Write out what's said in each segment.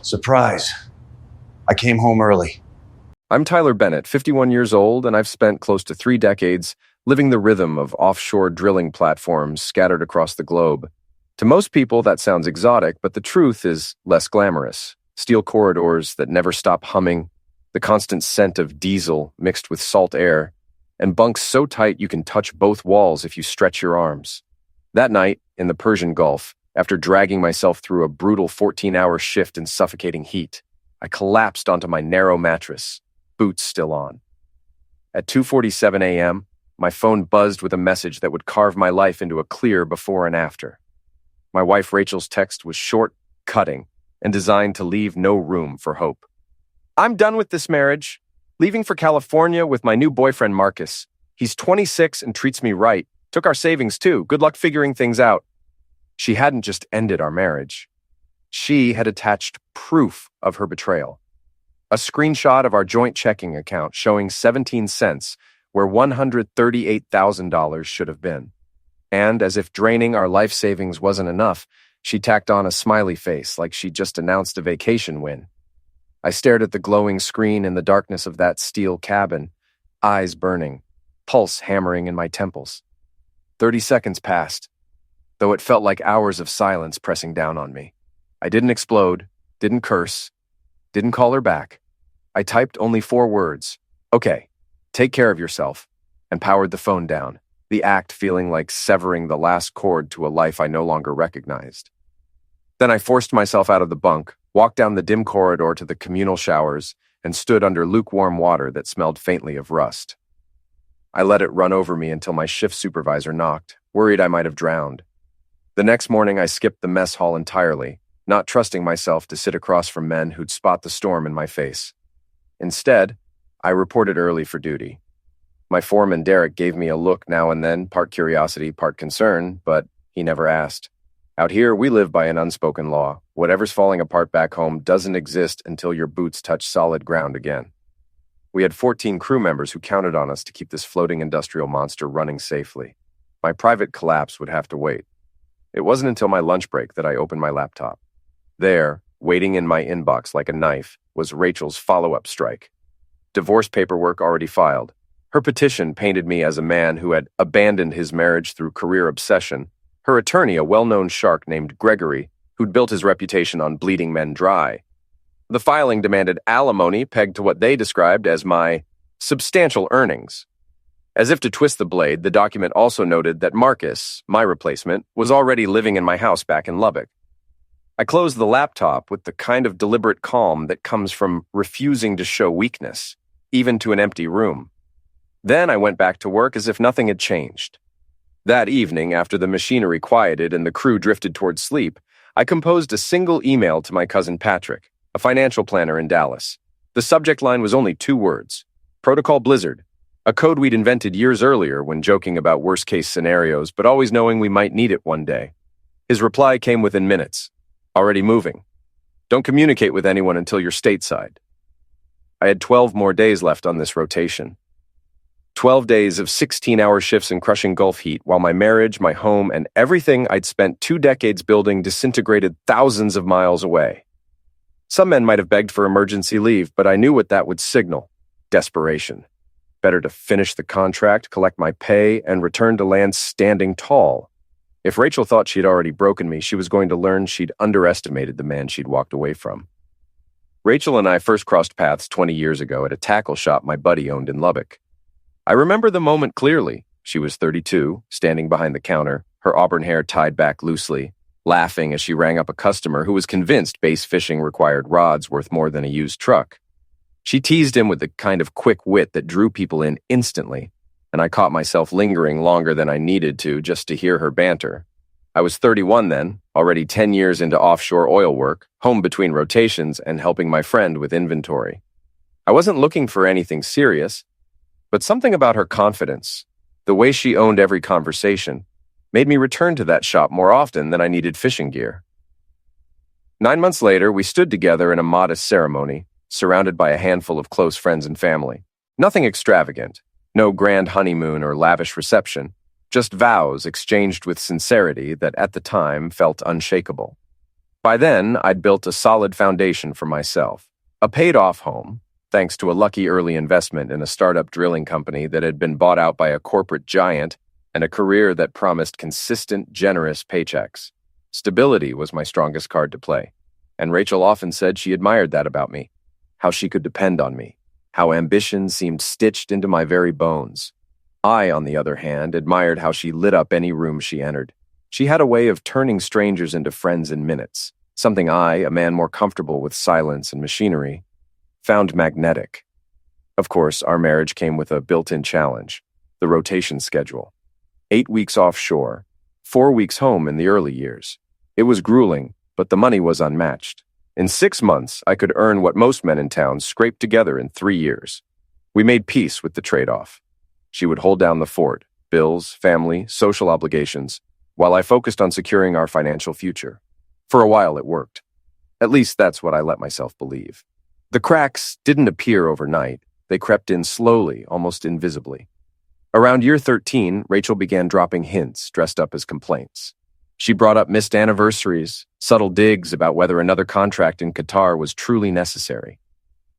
Surprise. I came home early. I'm Tyler Bennett, 51 years old, and I've spent close to 3 decades living the rhythm of offshore drilling platforms scattered across the globe. To most people, that sounds exotic, but the truth is less glamorous. Steel corridors that never stop humming, the constant scent of diesel mixed with salt air, and bunks so tight you can touch both walls if you stretch your arms. That night, in the Persian Gulf, after dragging myself through a brutal 14-hour shift in suffocating heat, I collapsed onto my narrow mattress, boots still on. At 2:47 a.m., my phone buzzed with a message that would carve my life into a clear before and after. My wife Rachel's text was short, cutting, and designed to leave no room for hope. "I'm done with this marriage. Leaving for California with my new boyfriend Marcus. He's 26 and treats me right. Took our savings too. Good luck figuring things out." She hadn't just ended our marriage. She had attached proof of her betrayal. A screenshot of our joint checking account showing 17 cents where $138,000 should have been. And as if draining our life savings wasn't enough, she tacked on a smiley face like she'd just announced a vacation win. I stared at the glowing screen in the darkness of that steel cabin, eyes burning, pulse hammering in my temples. 30 seconds passed, though it felt like hours of silence pressing down on me. I didn't explode, didn't curse, didn't call her back. I typed only 4 words, "Okay, take care of yourself," and powered the phone down, the act feeling like severing the last cord to a life I no longer recognized. Then I forced myself out of the bunk, walked down the dim corridor to the communal showers, and stood under lukewarm water that smelled faintly of rust. I let it run over me until my shift supervisor knocked, worried I might have drowned. The next morning I skipped the mess hall entirely, not trusting myself to sit across from men who'd spot the storm in my face. Instead, I reported early for duty. My foreman Derek gave me a look now and then, part curiosity, part concern, but he never asked. Out here, we live by an unspoken law. Whatever's falling apart back home doesn't exist until your boots touch solid ground again. We had 14 crew members who counted on us to keep this floating industrial monster running safely. My private collapse would have to wait. It wasn't until my lunch break that I opened my laptop. There, waiting in my inbox like a knife, was Rachel's follow-up strike. Divorce paperwork already filed. Her petition painted me as a man who had abandoned his marriage through career obsession. Her attorney, a well-known shark named Gregory, who'd built his reputation on bleeding men dry. The filing demanded alimony pegged to what they described as my substantial earnings. As if to twist the blade, the document also noted that Marcus, my replacement, was already living in my house back in Lubbock. I closed the laptop with the kind of deliberate calm that comes from refusing to show weakness, even to an empty room. Then I went back to work as if nothing had changed. That evening, after the machinery quieted and the crew drifted toward sleep, I composed a single email to my cousin Patrick, a financial planner in Dallas. The subject line was only 2 words: Protocol Blizzard, a code we'd invented years earlier when joking about worst-case scenarios, but always knowing we might need it one day. His reply came within minutes. "Already moving. Don't communicate with anyone until you're stateside." I had 12 more days left on this rotation. 12 days of 16-hour shifts in crushing Gulf heat while my marriage, my home, and everything I'd spent 2 decades building disintegrated thousands of miles away. Some men might have begged for emergency leave, but I knew what that would signal: desperation. Better to finish the contract, collect my pay, and return to land standing tall. If Rachel thought she'd already broken me, she was going to learn she'd underestimated the man she'd walked away from. Rachel and I first crossed paths 20 years ago at a tackle shop my buddy owned in Lubbock. I remember the moment clearly. She was 32, standing behind the counter, her auburn hair tied back loosely, laughing as she rang up a customer who was convinced bass fishing required rods worth more than a used truck. She teased him with the kind of quick wit that drew people in instantly, and I caught myself lingering longer than I needed to just to hear her banter. I was 31 then, already 10 years into offshore oil work, home between rotations, and helping my friend with inventory. I wasn't looking for anything serious, but something about her confidence, the way she owned every conversation, made me return to that shop more often than I needed fishing gear. 9 months later, we stood together in a modest ceremony, surrounded by a handful of close friends and family. Nothing extravagant, no grand honeymoon or lavish reception, just vows exchanged with sincerity that at the time felt unshakable. By then, I'd built a solid foundation for myself. A paid-off home, thanks to a lucky early investment in a startup drilling company that had been bought out by a corporate giant, and a career that promised consistent, generous paychecks. Stability was my strongest card to play, and Rachel often said she admired that about me, how she could depend on me, how ambition seemed stitched into my very bones. I, on the other hand, admired how she lit up any room she entered. She had a way of turning strangers into friends in minutes, something I, a man more comfortable with silence and machinery, found magnetic. Of course, our marriage came with a built-in challenge, the rotation schedule. 8 weeks offshore, 4 weeks home in the early years. It was grueling, but the money was unmatched. In 6 months, I could earn what most men in town scraped together in 3 years. We made peace with the trade-off. She would hold down the fort, bills, family, social obligations, while I focused on securing our financial future. For a while, it worked. At least that's what I let myself believe. The cracks didn't appear overnight. They crept in slowly, almost invisibly. Around year 13, Rachel began dropping hints dressed up as complaints. She brought up missed anniversaries, subtle digs about whether another contract in Qatar was truly necessary.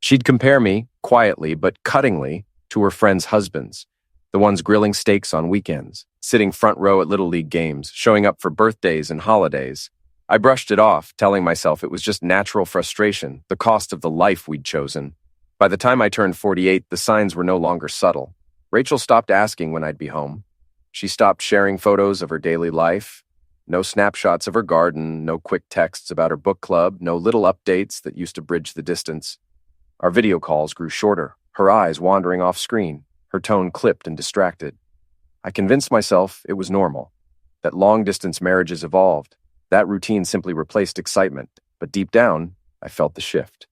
She'd compare me, quietly but cuttingly, to her friends' husbands, the ones grilling steaks on weekends, sitting front row at Little League games, showing up for birthdays and holidays. I brushed it off, telling myself it was just natural frustration, the cost of the life we'd chosen. By the time I turned 48, the signs were no longer subtle. Rachel stopped asking when I'd be home. She stopped sharing photos of her daily life. No snapshots of her garden, no quick texts about her book club, no little updates that used to bridge the distance. Our video calls grew shorter, her eyes wandering off screen, her tone clipped and distracted. I convinced myself it was normal, that long-distance marriages evolved. That routine simply replaced excitement, but deep down, I felt the shift.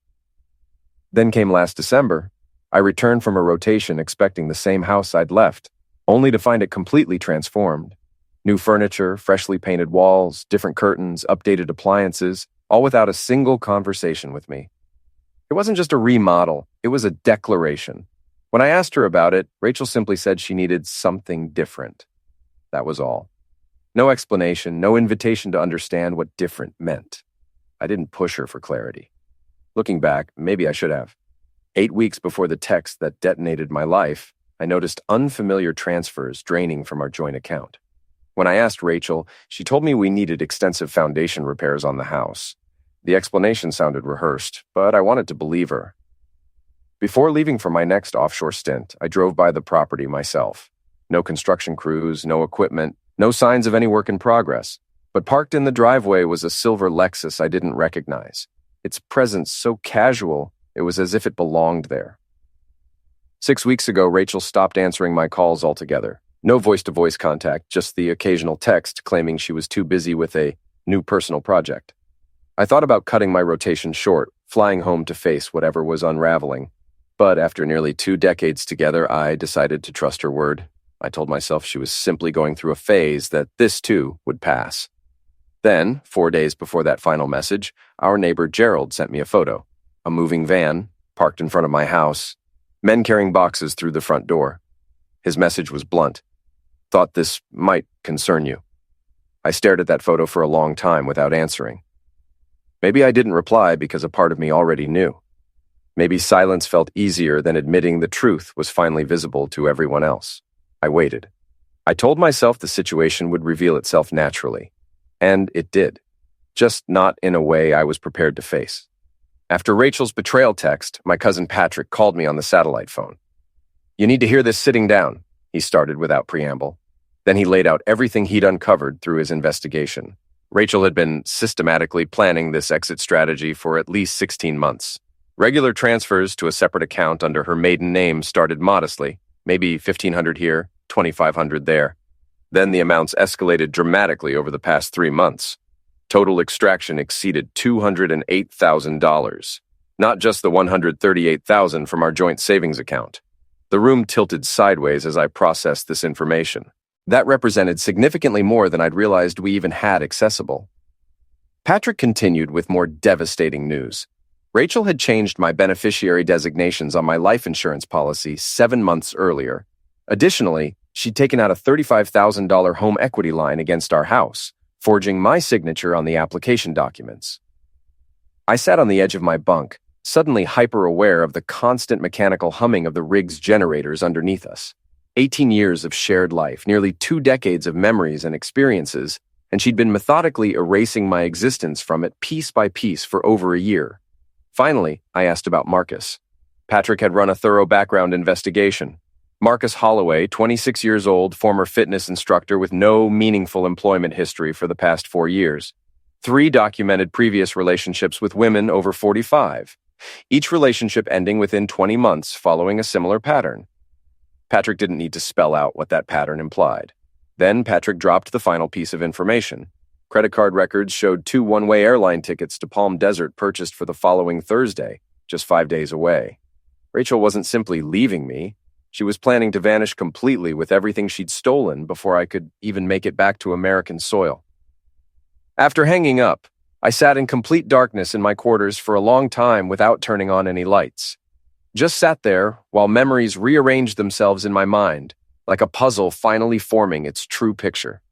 Then came last December. I returned from a rotation expecting the same house I'd left, only to find it completely transformed. New furniture, freshly painted walls, different curtains, updated appliances, all without a single conversation with me. It wasn't just a remodel, it was a declaration. When I asked her about it, Rachel simply said she needed something different. That was all. No explanation, no invitation to understand what different meant. I didn't push her for clarity. Looking back, maybe I should have. 8 weeks before the text that detonated my life, I noticed unfamiliar transfers draining from our joint account. When I asked Rachel, she told me we needed extensive foundation repairs on the house. The explanation sounded rehearsed, but I wanted to believe her. Before leaving for my next offshore stint, I drove by the property myself. No construction crews, no equipment, no signs of any work in progress. But parked in the driveway was a silver Lexus I didn't recognize. Its presence so casual, it was as if it belonged there. 6 weeks ago, Rachel stopped answering my calls altogether. No voice-to-voice contact, just the occasional text claiming she was too busy with a new personal project. I thought about cutting my rotation short, flying home to face whatever was unraveling. But after nearly 2 decades together, I decided to trust her word. I told myself she was simply going through a phase, that this too would pass. Then, 4 days before that final message, our neighbor Gerald sent me a photo. A moving van, parked in front of my house, men carrying boxes through the front door. His message was blunt. Thought this might concern you. I stared at that photo for a long time without answering. Maybe I didn't reply because a part of me already knew. Maybe silence felt easier than admitting the truth was finally visible to everyone else. I waited. I told myself the situation would reveal itself naturally. And it did. Just not in a way I was prepared to face. After Rachel's betrayal text, my cousin Patrick called me on the satellite phone. "You need to hear this sitting down," he started without preamble. Then he laid out everything he'd uncovered through his investigation. Rachel had been systematically planning this exit strategy for at least 16 months. Regular transfers to a separate account under her maiden name started modestly, maybe $1,500 here, $2,500 there. Then the amounts escalated dramatically over the past 3 months. Total extraction exceeded $208,000, not just the $138,000 from our joint savings account. The room tilted sideways as I processed this information. That represented significantly more than I'd realized we even had accessible. Patrick continued with more devastating news. Rachel had changed my beneficiary designations on my life insurance policy 7 months earlier. Additionally, she'd taken out a $35,000 home equity line against our house, forging my signature on the application documents. I sat on the edge of my bunk, suddenly hyper-aware of the constant mechanical humming of the rig's generators underneath us. 18 years of shared life, nearly 2 decades of memories and experiences, and she'd been methodically erasing my existence from it piece by piece for over a year. Finally, I asked about Marcus. Patrick had run a thorough background investigation. Marcus Holloway, 26 years old, former fitness instructor with no meaningful employment history for the past 4 years. 3 documented previous relationships with women over 45. Each relationship ending within 20 months following a similar pattern. Patrick didn't need to spell out what that pattern implied. Then Patrick dropped the final piece of information. Credit card records showed 2 one-way airline tickets to Palm Desert purchased for the following Thursday, just 5 days away. Rachel wasn't simply leaving me. She was planning to vanish completely with everything she'd stolen before I could even make it back to American soil. After hanging up, I sat in complete darkness in my quarters for a long time without turning on any lights. Just sat there while memories rearranged themselves in my mind, like a puzzle finally forming its true picture.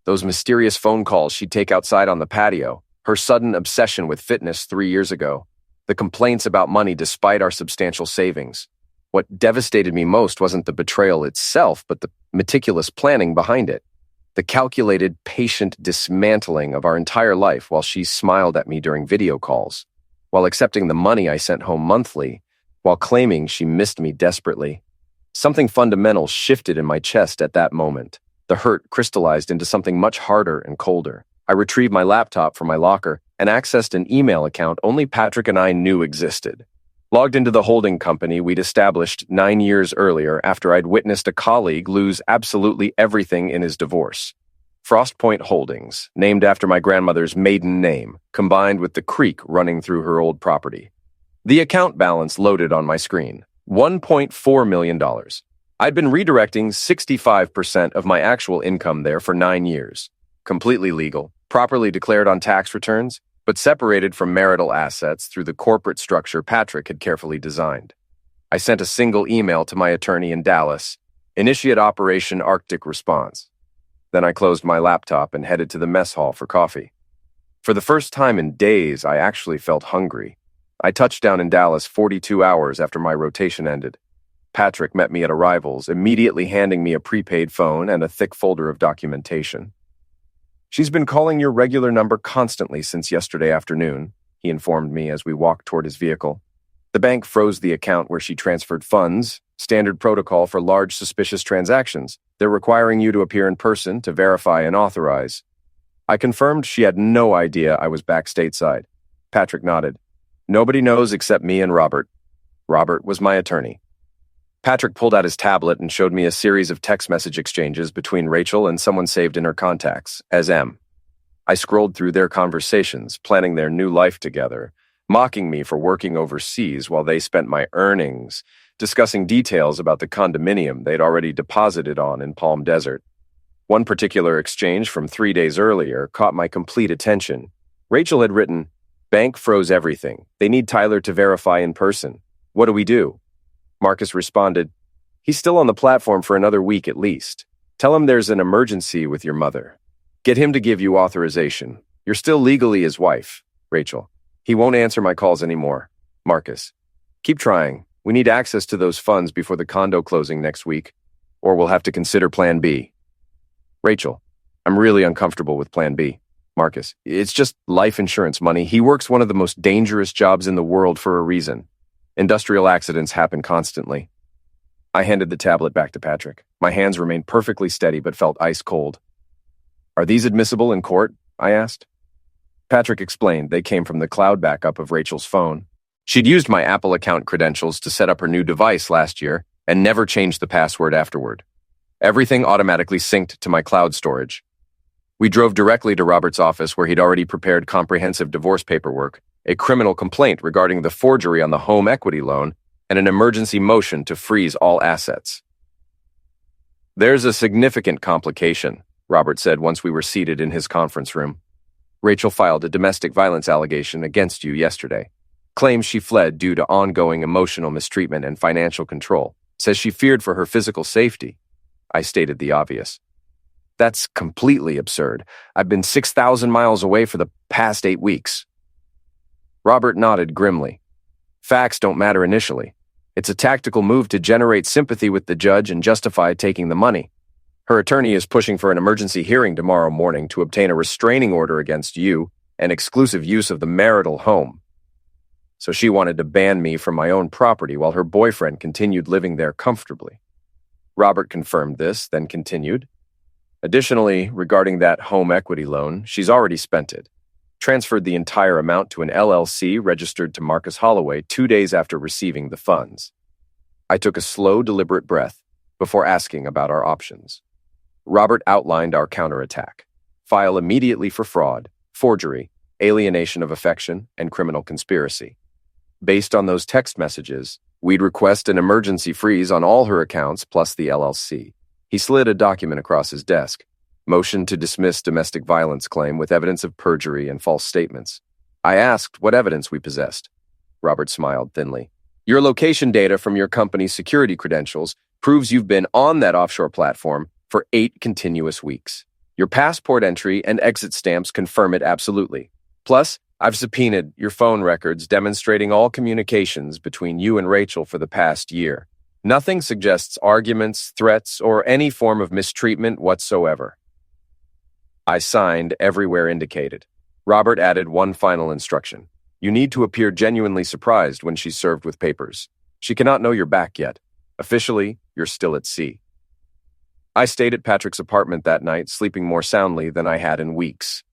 Those mysterious phone calls she'd take outside on the patio, her sudden obsession with fitness 3 years ago, the complaints about money despite our substantial savings. What devastated me most wasn't the betrayal itself, but the meticulous planning behind it. The calculated, patient dismantling of our entire life while she smiled at me during video calls, while accepting the money I sent home monthly, while claiming she missed me desperately. Something fundamental shifted in my chest at that moment. The hurt crystallized into something much harder and colder. I retrieved my laptop from my locker and accessed an email account only Patrick and I knew existed. Logged into the holding company we'd established 9 years earlier after I'd witnessed a colleague lose absolutely everything in his divorce. Frost Point Holdings, named after my grandmother's maiden name, combined with the creek running through her old property. The account balance loaded on my screen. $1.4 million. I'd been redirecting 65% of my actual income there for 9 years. Completely legal, properly declared on tax returns, but separated from marital assets through the corporate structure Patrick had carefully designed. I sent a single email to my attorney in Dallas, initiate Operation Arctic Response. Then I closed my laptop and headed to the mess hall for coffee. For the first time in days, I actually felt hungry. I touched down in Dallas 42 hours after my rotation ended. Patrick met me at arrivals, immediately handing me a prepaid phone and a thick folder of documentation. "She's been calling your regular number constantly since yesterday afternoon," he informed me as we walked toward his vehicle. "The bank froze the account where she transferred funds, standard protocol for large suspicious transactions. They're requiring you to appear in person to verify and authorize." I confirmed she had no idea I was back stateside. Patrick nodded. "Nobody knows except me and Robert." Robert was my attorney. Patrick pulled out his tablet and showed me a series of text message exchanges between Rachel and someone saved in her contacts as M. I scrolled through their conversations, planning their new life together, mocking me for working overseas while they spent my earnings, discussing details about the condominium they'd already deposited on in Palm Desert. One particular exchange from 3 days earlier caught my complete attention. Rachel had written, "Bank froze everything. They need Tyler to verify in person. What do we do?" Marcus responded, "He's still on the platform for another week at least. Tell him there's an emergency with your mother. Get him to give you authorization. You're still legally his wife." Rachel, "He won't answer my calls anymore." Marcus, "Keep trying. We need access to those funds before the condo closing next week, or we'll have to consider Plan B." Rachel, "I'm really uncomfortable with Plan B." Marcus, "It's just life insurance money. He works one of the most dangerous jobs in the world for a reason. Industrial accidents happen constantly." I handed the tablet back to Patrick. My hands remained perfectly steady but felt ice cold. "Are these admissible in court?" I asked. Patrick explained they came from the cloud backup of Rachel's phone. She'd used my Apple account credentials to set up her new device last year and never changed the password afterward. Everything automatically synced to my cloud storage. We drove directly to Robert's office where he'd already prepared comprehensive divorce paperwork, a criminal complaint regarding the forgery on the home equity loan, and an emergency motion to freeze all assets. "There's a significant complication," Robert said once we were seated in his conference room. "Rachel filed a domestic violence allegation against you yesterday. Claims she fled due to ongoing emotional mistreatment and financial control. Says she feared for her physical safety." I stated the obvious. That's completely absurd. I've been 6,000 miles away for the past 8 weeks. Robert nodded grimly. Facts don't matter initially. It's a tactical move to generate sympathy with the judge and justify taking the money. Her attorney is pushing for an emergency hearing tomorrow morning to obtain a restraining order against you and exclusive use of the marital home. So she wanted to ban me from my own property while her boyfriend continued living there comfortably. Robert confirmed this, then continued. Additionally, regarding that home equity loan, she's already spent it. Transferred the entire amount to an LLC registered to Marcus Holloway 2 days after receiving the funds. I took a slow, deliberate breath before asking about our options. Robert outlined our counterattack. File immediately for fraud, forgery, alienation of affection, and criminal conspiracy. Based on those text messages, we'd request an emergency freeze on all her accounts plus the LLC. He slid a document across his desk. Motion to dismiss domestic violence claim with evidence of perjury and false statements. I asked what evidence we possessed. Robert smiled thinly. Your location data from your company's security credentials proves you've been on that offshore platform for 8 continuous weeks. Your passport entry and exit stamps confirm it absolutely. Plus, I've subpoenaed your phone records demonstrating all communications between you and Rachel for the past year. Nothing suggests arguments, threats, or any form of mistreatment whatsoever. I signed everywhere indicated. Robert added one final instruction. You need to appear genuinely surprised when she's served with papers. She cannot know you're back yet. Officially, you're still at sea. I stayed at Patrick's apartment that night, sleeping more soundly than I had in weeks.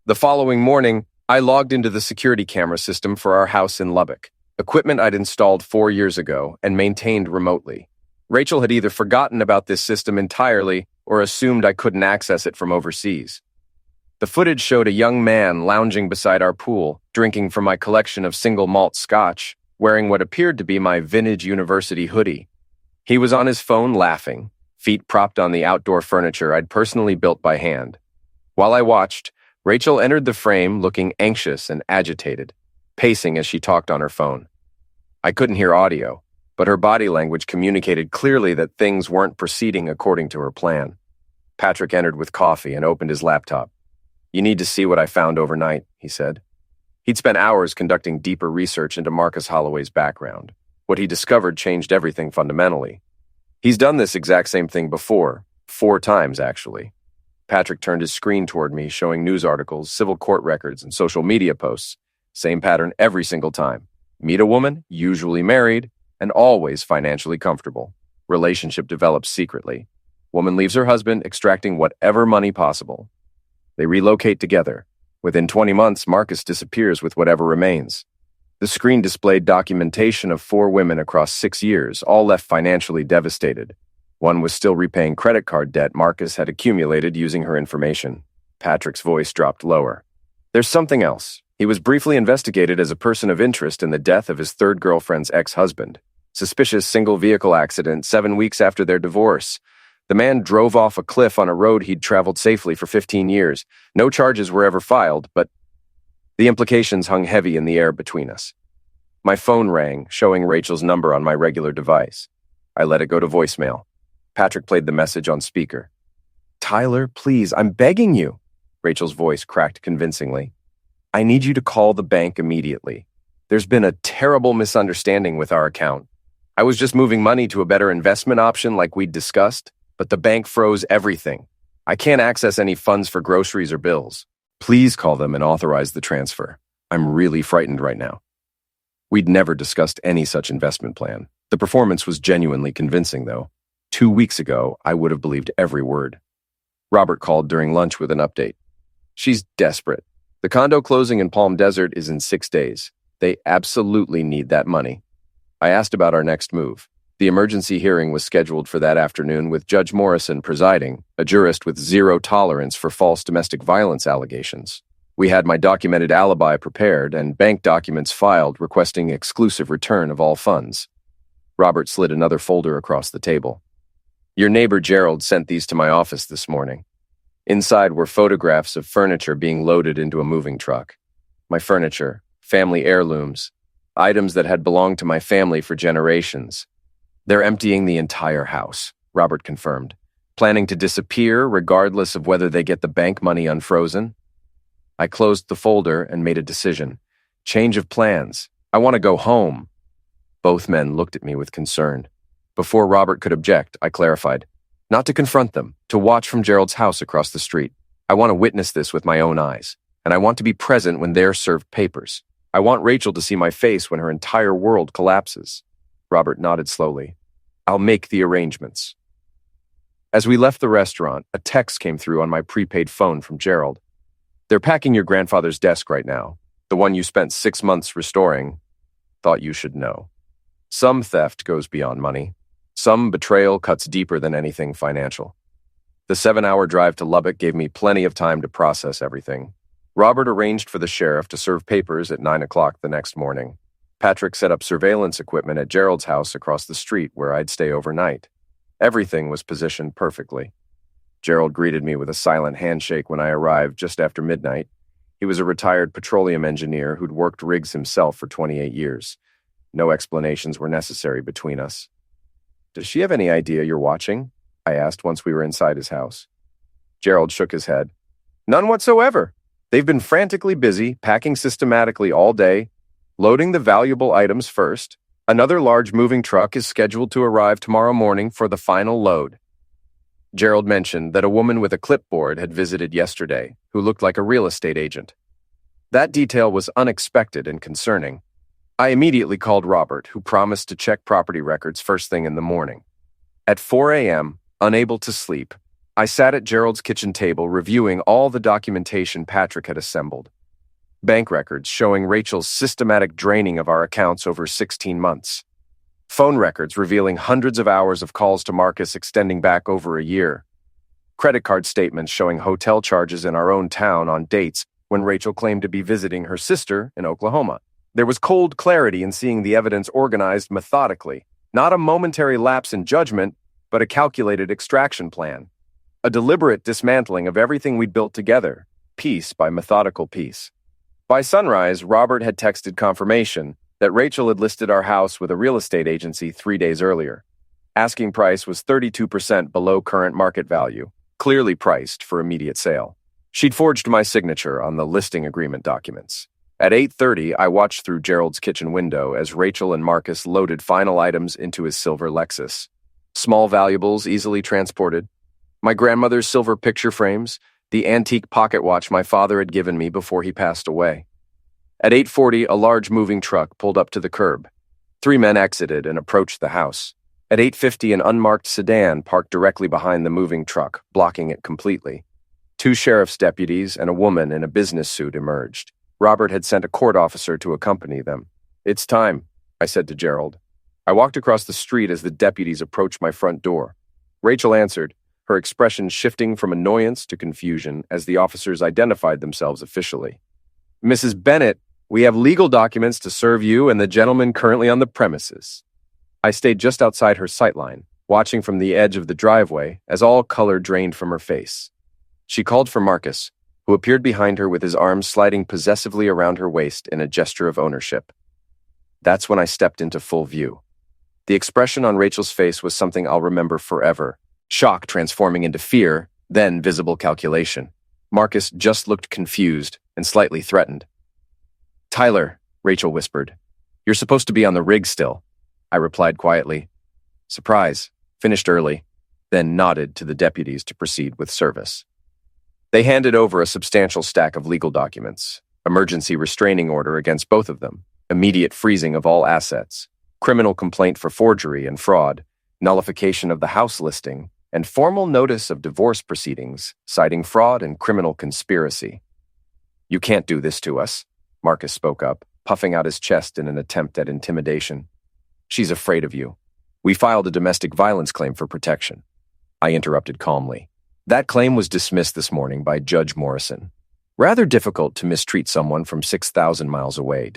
The following morning, I logged into the security camera system for our house in Lubbock, equipment I'd installed 4 years ago and maintained remotely. Rachel had either forgotten about this system entirely or assumed I couldn't access it from overseas. The footage showed a young man lounging beside our pool, drinking from my collection of single malt scotch, wearing what appeared to be my vintage university hoodie. He was on his phone laughing, feet propped on the outdoor furniture I'd personally built by hand. While I watched, Rachel entered the frame looking anxious and agitated, pacing as she talked on her phone. I couldn't hear audio, but her body language communicated clearly that things weren't proceeding according to her plan. Patrick entered with coffee and opened his laptop. You need to see what I found overnight, he said. He'd spent hours conducting deeper research into Marcus Holloway's background. What he discovered changed everything fundamentally. He's done this exact same thing before, 4 times actually. Patrick turned his screen toward me, showing news articles, civil court records, and social media posts. Same pattern every single time. Meet a woman, usually married, and always financially comfortable. Relationship develops secretly. Woman leaves her husband, extracting whatever money possible. They relocate together. Within 20 months, Marcus disappears with whatever remains. The screen displayed documentation of 4 women across 6 years, all left financially devastated. One was still repaying credit card debt Marcus had accumulated using her information. Patrick's voice dropped lower. There's something else. He was briefly investigated as a person of interest in the death of his 3rd girlfriend's ex-husband. Suspicious single-vehicle accident 7 weeks after their divorce. The man drove off a cliff on a road he'd traveled safely for 15 years. No charges were ever filed, but the implications hung heavy in the air between us. My phone rang, showing Rachel's number on my regular device. I let it go to voicemail. Patrick played the message on speaker. Tyler, please, I'm begging you. Rachel's voice cracked convincingly. I need you to call the bank immediately. There's been a terrible misunderstanding with our account. I was just moving money to a better investment option like we'd discussed, but the bank froze everything. I can't access any funds for groceries or bills. Please call them and authorize the transfer. I'm really frightened right now. We'd never discussed any such investment plan. The performance was genuinely convincing, though. 2 weeks ago, I would have believed every word. Robert called during lunch with an update. She's desperate. The condo closing in Palm Desert is in 6 days. They absolutely need that money. I asked about our next move. The emergency hearing was scheduled for that afternoon with Judge Morrison presiding, a jurist with zero tolerance for false domestic violence allegations. We had my documented alibi prepared and bank documents filed requesting exclusive return of all funds. Robert slid another folder across the table. Your neighbor Gerald sent these to my office this morning. Inside were photographs of furniture being loaded into a moving truck. My furniture, family heirlooms, items that had belonged to my family for generations. They're emptying the entire house, Robert confirmed. Planning to disappear regardless of whether they get the bank money unfrozen? I closed the folder and made a decision. Change of plans. I want to go home. Both men looked at me with concern. Before Robert could object, I clarified. Not to confront them, to watch from Gerald's house across the street. I want to witness this with my own eyes, and I want to be present when they're served papers. I want Rachel to see my face when her entire world collapses. Robert nodded slowly. I'll make the arrangements. As we left the restaurant, a text came through on my prepaid phone from Gerald. They're packing your grandfather's desk right now, the one you spent 6 months restoring. Thought you should know. Some theft goes beyond money. Some betrayal cuts deeper than anything financial. The 7-hour drive to Lubbock gave me plenty of time to process everything. Robert arranged for the sheriff to serve papers at 9 o'clock the next morning. Patrick set up surveillance equipment at Gerald's house across the street where I'd stay overnight. Everything was positioned perfectly. Gerald greeted me with a silent handshake when I arrived just after midnight. He was a retired petroleum engineer who'd worked rigs himself for 28 years. No explanations were necessary between us. Does she have any idea you're watching? I asked once we were inside his house. Gerald shook his head. None whatsoever. They've been frantically busy, packing systematically all day, loading the valuable items first. Another large moving truck is scheduled to arrive tomorrow morning for the final load. Gerald mentioned that a woman with a clipboard had visited yesterday, who looked like a real estate agent. That detail was unexpected and concerning. I immediately called Robert, who promised to check property records first thing in the morning. At 4 a.m., unable to sleep, I sat at Gerald's kitchen table reviewing all the documentation Patrick had assembled. Bank records showing Rachel's systematic draining of our accounts over 16 months. Phone records revealing hundreds of hours of calls to Marcus extending back over a year. Credit card statements showing hotel charges in our own town on dates when Rachel claimed to be visiting her sister in Oklahoma. There was cold clarity in seeing the evidence organized methodically, not a momentary lapse in judgment, but a calculated extraction plan. A deliberate dismantling of everything we'd built together, piece by methodical piece. By sunrise, Robert had texted confirmation that Rachel had listed our house with a real estate agency 3 days earlier. Asking price was 32% below current market value, clearly priced for immediate sale. She'd forged my signature on the listing agreement documents. At 8:30, I watched through Gerald's kitchen window as Rachel and Marcus loaded final items into his silver Lexus. Small valuables easily transported. My grandmother's silver picture frames, the antique pocket watch my father had given me before he passed away. At 8:40, a large moving truck pulled up to the curb. 3 men exited and approached the house. At 8:50, an unmarked sedan parked directly behind the moving truck, blocking it completely. 2 sheriff's deputies and a woman in a business suit emerged. Robert had sent a court officer to accompany them. It's time, I said to Gerald. I walked across the street as the deputies approached my front door. Rachel answered, her expression shifting from annoyance to confusion as the officers identified themselves officially. Mrs. Bennett, we have legal documents to serve you and the gentleman currently on the premises. I stayed just outside her sightline, watching from the edge of the driveway as all color drained from her face. She called for Marcus, who appeared behind her with his arms sliding possessively around her waist in a gesture of ownership. That's when I stepped into full view. The expression on Rachel's face was something I'll remember forever. Shock transforming into fear, then visible calculation. Marcus just looked confused and slightly threatened. Tyler, Rachel whispered. You're supposed to be on the rig still, I replied quietly. Surprise, finished early, then nodded to the deputies to proceed with service. They handed over a substantial stack of legal documents, emergency restraining order against both of them, immediate freezing of all assets, criminal complaint for forgery and fraud, nullification of the house listing, and formal notice of divorce proceedings, citing fraud and criminal conspiracy. You can't do this to us, Marcus spoke up, puffing out his chest in an attempt at intimidation. She's afraid of you. We filed a domestic violence claim for protection. I interrupted calmly. That claim was dismissed this morning by Judge Morrison. Rather difficult to mistreat someone from 6,000 miles away.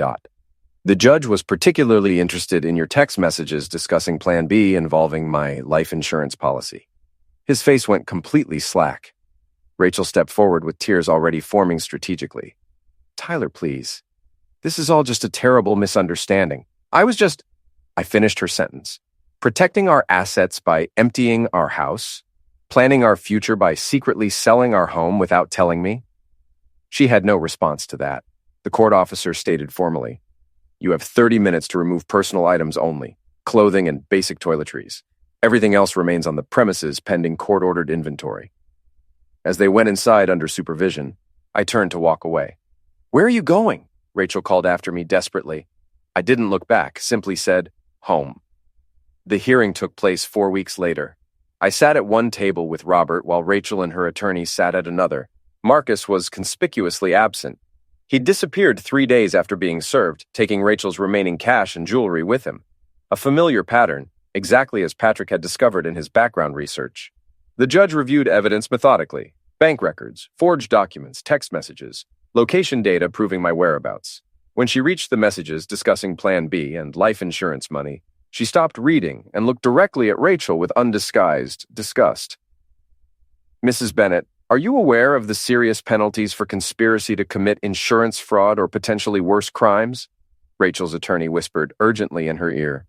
The judge was particularly interested in your text messages discussing Plan B involving my life insurance policy. His face went completely slack. Rachel stepped forward with tears already forming strategically. Tyler, please. This is all just a terrible misunderstanding. I finished her sentence. Protecting our assets by emptying our house? Planning our future by secretly selling our home without telling me? She had no response to that. The court officer stated formally, "You have 30 minutes to remove personal items only, clothing and basic toiletries. Everything else remains on the premises pending court-ordered inventory." As they went inside under supervision, I turned to walk away. "Where are you going?" Rachel called after me desperately. I didn't look back, simply said, "Home." The hearing took place 4 weeks later. I sat at one table with Robert while Rachel and her attorney sat at another. Marcus was conspicuously absent. He'd disappeared 3 days after being served, taking Rachel's remaining cash and jewelry with him. A familiar pattern, exactly as Patrick had discovered in his background research. The judge reviewed evidence methodically: bank records, forged documents, text messages, location data proving my whereabouts. When she reached the messages discussing Plan B and life insurance money, she stopped reading and looked directly at Rachel with undisguised disgust. "Mrs. Bennett, are you aware of the serious penalties for conspiracy to commit insurance fraud or potentially worse crimes?" Rachel's attorney whispered urgently in her ear.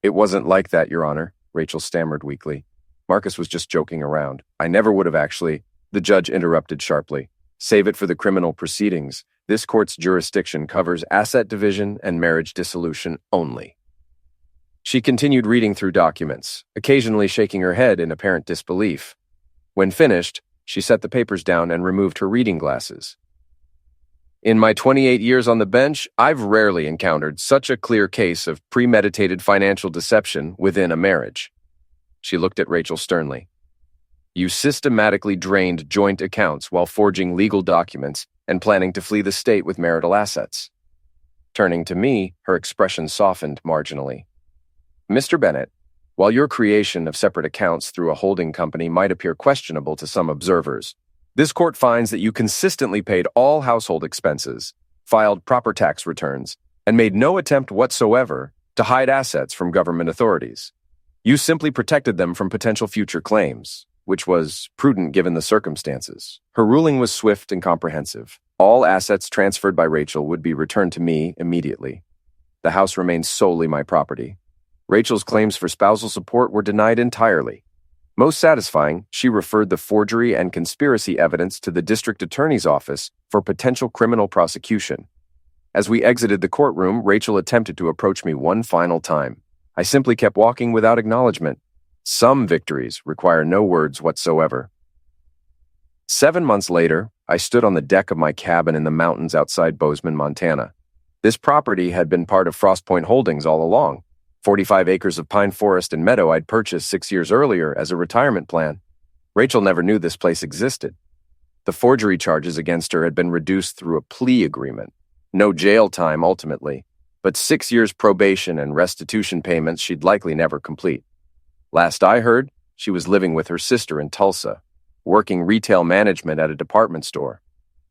"It wasn't like that, Your Honor," Rachel stammered weakly. "Marcus was just joking around. I never would have actually—" The judge interrupted sharply. "Save it for the criminal proceedings. This court's jurisdiction covers asset division and marriage dissolution only." She continued reading through documents, occasionally shaking her head in apparent disbelief. When finished, she set the papers down and removed her reading glasses. "In my 28 years on the bench, I've rarely encountered such a clear case of premeditated financial deception within a marriage." She looked at Rachel sternly. "You systematically drained joint accounts while forging legal documents and planning to flee the state with marital assets." Turning to me, her expression softened marginally. "Mr. Bennett, while your creation of separate accounts through a holding company might appear questionable to some observers, this court finds that you consistently paid all household expenses, filed proper tax returns, and made no attempt whatsoever to hide assets from government authorities. You simply protected them from potential future claims, which was prudent given the circumstances." Her ruling was swift and comprehensive. All assets transferred by Rachel would be returned to me immediately. The house remained solely my property. Rachel's claims for spousal support were denied entirely. Most satisfying, she referred the forgery and conspiracy evidence to the district attorney's office for potential criminal prosecution. As we exited the courtroom, Rachel attempted to approach me one final time. I simply kept walking without acknowledgement. Some victories require no words whatsoever. 7 months later, I stood on the deck of my cabin in the mountains outside Bozeman, Montana. This property had been part of Frost Point Holdings all along. 45 acres of pine forest and meadow I'd purchased 6 years earlier as a retirement plan. Rachel never knew this place existed. The forgery charges against her had been reduced through a plea agreement. No jail time ultimately, but 6 years probation and restitution payments she'd likely never complete. Last I heard, she was living with her sister in Tulsa, working retail management at a department store.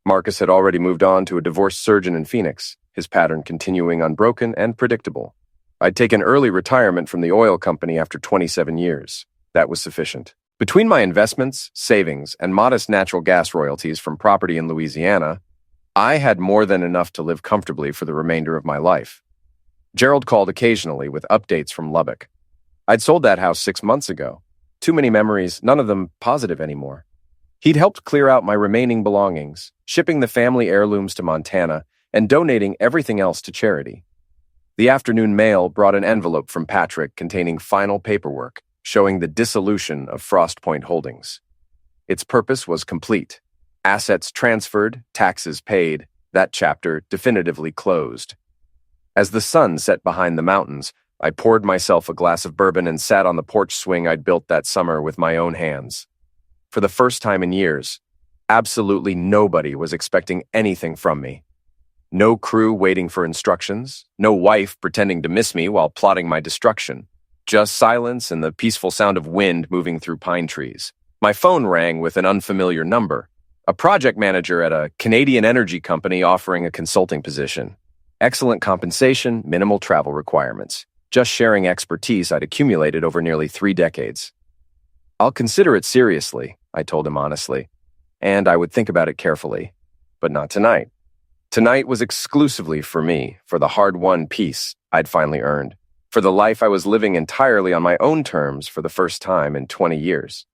Marcus had already moved on to a divorced surgeon in Phoenix, his pattern continuing unbroken and predictable. I'd taken early retirement from the oil company after 27 years. That was sufficient. Between my investments, savings, and modest natural gas royalties from property in Louisiana, I had more than enough to live comfortably for the remainder of my life. Gerald called occasionally with updates from Lubbock. I'd sold that house 6 months ago. Too many memories, none of them positive anymore. He'd helped clear out my remaining belongings, shipping the family heirlooms to Montana and donating everything else to charity. The afternoon mail brought an envelope from Patrick containing final paperwork showing the dissolution of Frost Point Holdings. Its purpose was complete. Assets transferred, taxes paid, that chapter definitively closed. As the sun set behind the mountains, I poured myself a glass of bourbon and sat on the porch swing I'd built that summer with my own hands. For the first time in years, absolutely nobody was expecting anything from me. No crew waiting for instructions, no wife pretending to miss me while plotting my destruction. Just silence and the peaceful sound of wind moving through pine trees. My phone rang with an unfamiliar number. A project manager at a Canadian energy company offering a consulting position. Excellent compensation, minimal travel requirements. Just sharing expertise I'd accumulated over nearly 3 decades. "I'll consider it seriously," I told him honestly, "and I would think about it carefully. But not tonight. Tonight was exclusively for me, for the hard-won peace I'd finally earned, for the life I was living entirely on my own terms for the first time in 20 years.